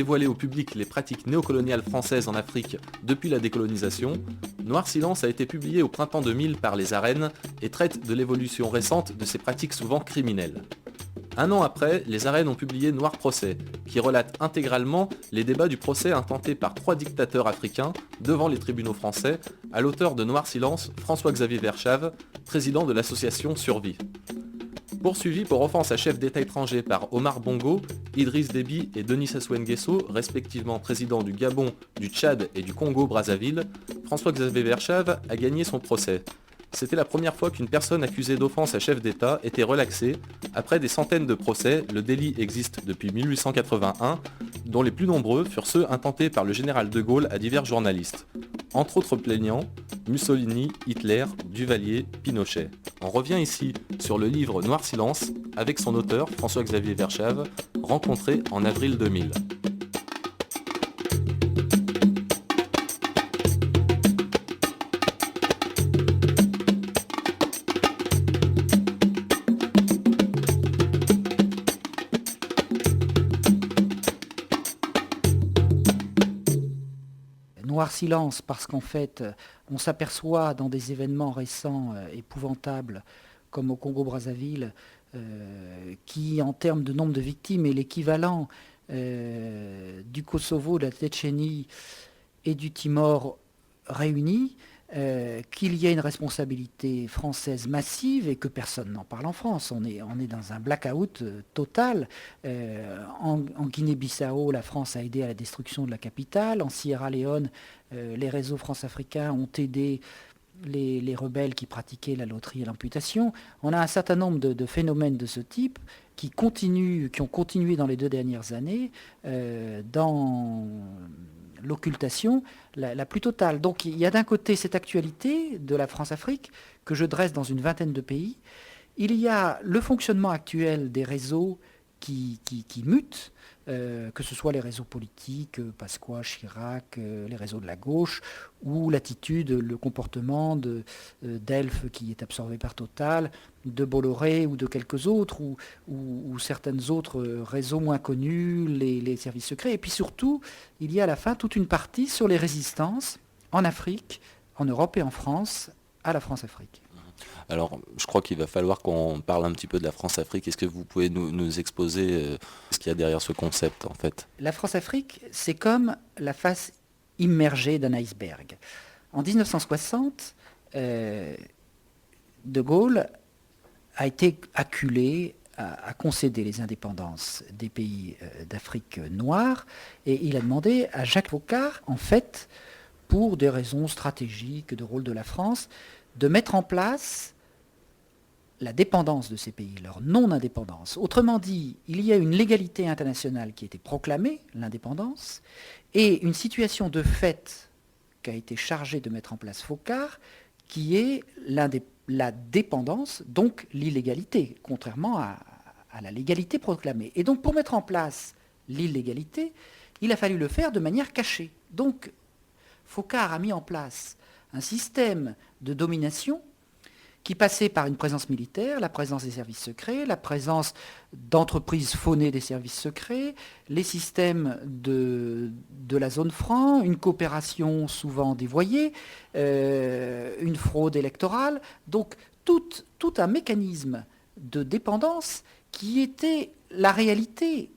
Dévoiler au public les pratiques néocoloniales françaises en Afrique depuis la décolonisation, Noir Silence a été publié au printemps 2000 par Les Arènes et traite de l'évolution récente de ces pratiques souvent criminelles. Un an après, Les Arènes ont publié Noir Procès, qui relate intégralement les débats du procès intenté par 3 dictateurs africains devant les tribunaux français à l'auteur de Noir Silence, François-Xavier Verschave, président de l'association Survie. Poursuivi pour offense à chef d'État étranger par Omar Bongo, Idriss Déby et Denis Sassou Nguesso, respectivement présidents du Gabon, du Tchad et du Congo-Brazzaville, François-Xavier Verschave a gagné son procès. C'était la première fois qu'une personne accusée d'offense à chef d'État était relaxée. Après des centaines de procès, le délit existe depuis 1881, dont les plus nombreux furent ceux intentés par le général de Gaulle à divers journalistes. Entre autres plaignants, Mussolini, Hitler, Duvalier, Pinochet. On revient ici sur le livre Noir Silence avec son auteur, François-Xavier Verschave, rencontré en avril 2000. Noir silence parce qu'en fait, on s'aperçoit dans des événements récents épouvantables, comme au Congo-Brazzaville, qui en termes de nombre de victimes est l'équivalent du Kosovo, de la Tchétchénie et du Timor réunis, qu'il y a une responsabilité française massive et que personne n'en parle en France. On est dans un blackout total. En Guinée-Bissau, la France a aidé à la destruction de la capitale. En Sierra Leone, les réseaux france-africains ont aidé les rebelles qui pratiquaient la loterie et l'amputation. On a un certain nombre de phénomènes de ce type qui ont continué dans les 2 dernières années dans l'occultation la plus totale. Donc il y a d'un côté cette actualité de la France-Afrique que je dresse dans une vingtaine de pays. Il y a le fonctionnement actuel des réseaux qui mutent, que ce soit les réseaux politiques, Pasqua, Chirac, les réseaux de la gauche, ou l'attitude, le comportement d'Elf qui est absorbé par Total, de Bolloré ou de quelques autres, ou certains autres réseaux moins connus, les services secrets. Et puis surtout, il y a à la fin toute une partie sur les résistances en Afrique, en Europe et en France, à la France-Afrique. Alors, je crois qu'il va falloir qu'on parle un petit peu de la France-Afrique. Est-ce que vous pouvez nous exposer ce qu'il y a derrière ce concept, en fait ? La France-Afrique, c'est comme la face immergée d'un iceberg. En 1960, De Gaulle a été acculé à concéder les indépendances des pays d'Afrique noire, et il a demandé à Jacques Foccart, en fait, pour des raisons stratégiques de rôle de la France, de mettre en place la dépendance de ces pays, leur non-indépendance. Autrement dit, il y a une légalité internationale qui a été proclamée, l'indépendance, et une situation de fait qu'a été chargée de mettre en place Foccart, qui est la dépendance, donc l'illégalité, contrairement à la légalité proclamée. Et donc pour mettre en place l'illégalité, il a fallu le faire de manière cachée. Donc Foccart a mis en place un système de domination qui passait par une présence militaire, la présence des services secrets, la présence d'entreprises faunées des services secrets, les systèmes de la zone franc, une coopération souvent dévoyée, une fraude électorale. Donc tout un mécanisme de dépendance qui était la réalité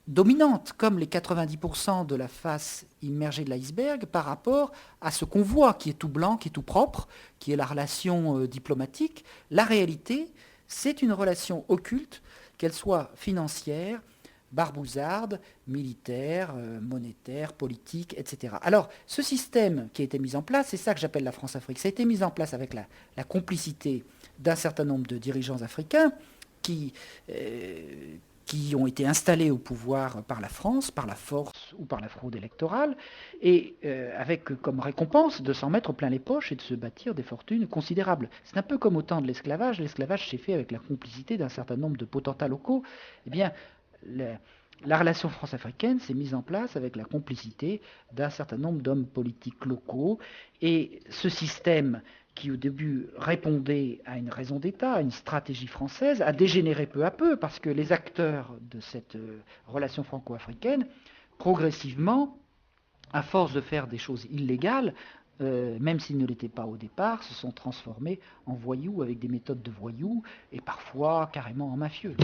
dominante, comme les 90% de la face immergée de l'iceberg par rapport à ce qu'on voit, qui est tout blanc, qui est tout propre, qui est la relation diplomatique. La réalité, c'est une relation occulte, qu'elle soit financière, barbouzarde, militaire, monétaire, politique, etc. Alors, ce système qui a été mis en place, c'est ça que j'appelle la France-Afrique, ça a été mis en place avec la complicité d'un certain nombre de dirigeants africains qui ont été installés au pouvoir par la France, par la force ou par la fraude électorale, et avec comme récompense de s'en mettre plein les poches et de se bâtir des fortunes considérables. C'est un peu comme au temps de l'esclavage. L'esclavage s'est fait avec la complicité d'un certain nombre de potentats locaux. Eh bien, la relation France-africaine s'est mise en place avec la complicité d'un certain nombre d'hommes politiques locaux, et ce système qui au début répondait à une raison d'État, à une stratégie française, a dégénéré peu à peu parce que les acteurs de cette relation franco-africaine progressivement, à force de faire des choses illégales, même s'ils ne l'étaient pas au départ, se sont transformés en voyous avec des méthodes de voyous et parfois carrément en mafieux.